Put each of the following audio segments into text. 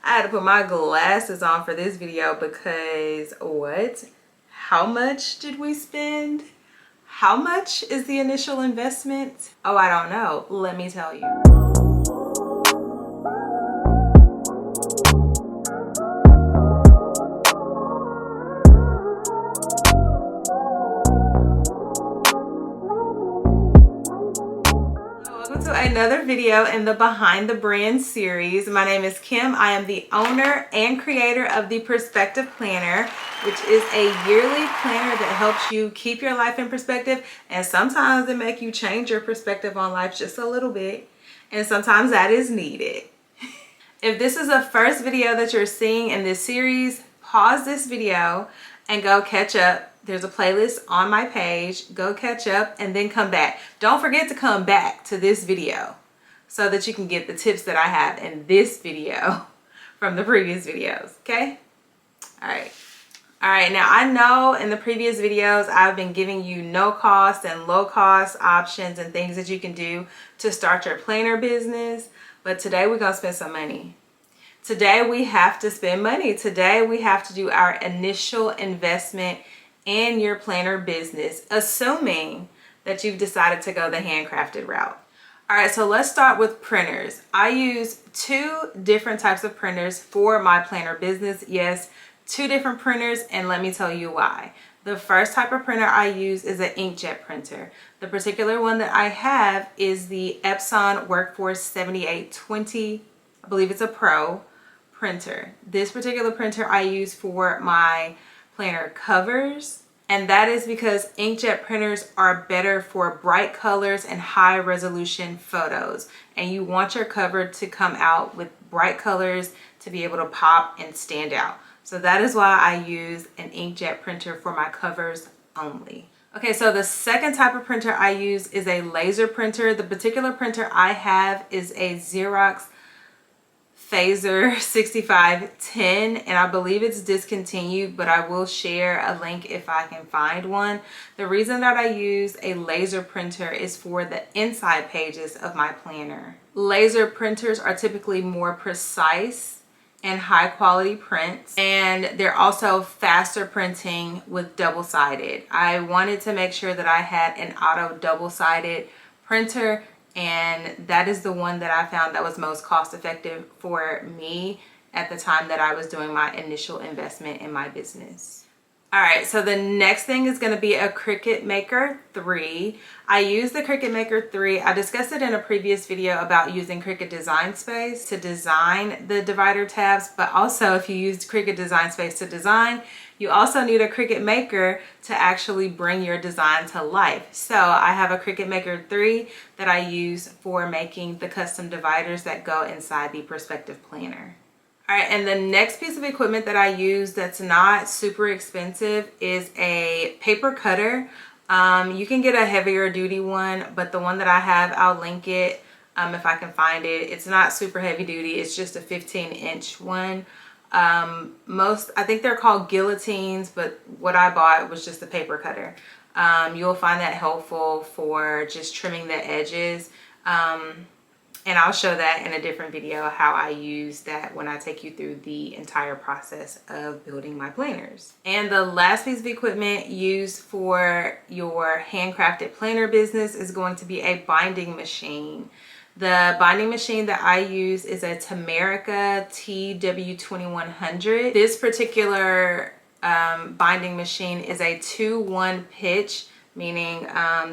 I had to put my glasses on for this video because what? How much did we spend? How much is the initial investment? Oh, I don't know. Let me tell you. Welcome to another video in the Behind the Brand series. My name is Kim. I am the owner and creator of the Perspective Planner, which is a yearly planner that helps you keep your life in perspective, and sometimes it makes you change your perspective on life just a little bit, and sometimes that is needed. If this is the first video that you're seeing in this series, pause this video and go catch up. There's a playlist on my page. Go catch up and then come back. Don't forget to come back to this video so that you can get the tips that I have in this video from the previous videos, okay? All right, now I know in the previous videos I've been giving you no cost and low cost options and things that you can do to start your planner business, but today we're gonna spend some money. Today we have to spend money. Today we have to do our initial investment in your planner business, assuming that you've decided to go the handcrafted route. All right, so let's start with printers. I use two different types of printers for my planner business. Yes, two different printers, and let me tell you why. The first type of printer I use is an inkjet printer. The particular one that I have is the Epson Workforce 7820. I believe it's a Pro printer. This particular printer I use for my planner covers, and that is because inkjet printers are better for bright colors and high resolution photos, and you want your cover to come out with bright colors to be able to pop and stand out. So that is why I use an inkjet printer for my covers only. Okay, so the second type of printer I use is a laser printer. The particular printer I have is a Xerox Phaser 6510, and I believe it's discontinued, but I will share a link if I can find one. The reason that I use a laser printer is for the inside pages of my planner. Laser printers are typically more precise and high quality prints, and they're also faster printing with double-sided. I wanted to make sure that I had an auto double-sided printer, and that is the one that I found that was most cost effective for me at the time that I was doing my initial investment in my business. All right, so the next thing is going to be a Cricut Maker 3. I use the Cricut Maker 3. I discussed it in a previous video about using Cricut Design Space to design the divider tabs, but also if you use Cricut Design Space to design, you also need a Cricut Maker to actually bring your design to life. So I have a Cricut Maker 3 that I use for making the custom dividers that go inside the Perspective Planner. All right, and the next piece of equipment that I use that's not super expensive is a paper cutter. You can get a heavier duty one, but the one that I have, I'll link it if I can find it. It's not super heavy duty. It's just a 15-inch one. I think they're called guillotines, but what I bought was just a paper cutter. You'll find that helpful for just trimming the edges. And I'll show that in a different video how I use that when I take you through the entire process of building my planners. And the last piece of equipment used for your handcrafted planner business is going to be a binding machine. The binding machine that I use is a Tamerica TW2100. This particular binding machine is a 2-1 pitch, meaning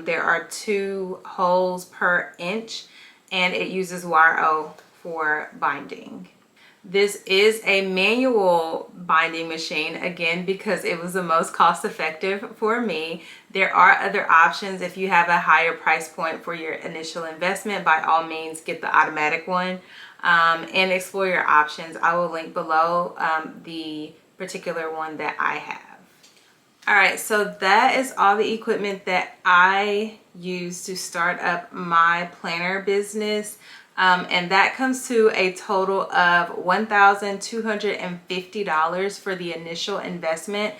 there are 2 holes per inch, and it uses wire O for binding. This is a manual binding machine, again, because it was the most cost effective for me. There are other options. If you have a higher price point for your initial investment, by all means get the automatic one and explore your options. I will link below the particular one that I have. All right, so that is all the equipment that I use to start up my planner business. And that comes to a total of $1,250 for the initial investment.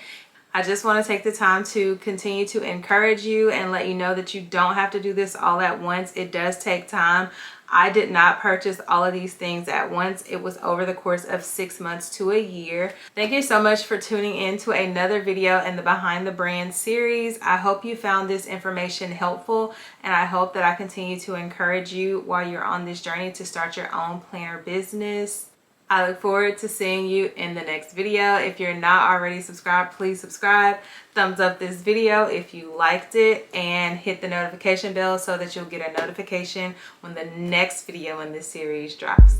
I just want to take the time to continue to encourage you and let you know that you don't have to do this all at once. It does take time. I did not purchase all of these things at once. It was over the course of 6 months to a year. Thank you so much for tuning in to another video in the Behind the Brand series. I hope you found this information helpful, and I hope that I continue to encourage you while you're on this journey to start your own planner business. I look forward to seeing you in the next video. If you're not already subscribed, please subscribe. Thumbs up this video if you liked it, and hit the notification bell so that you'll get a notification when the next video in this series drops.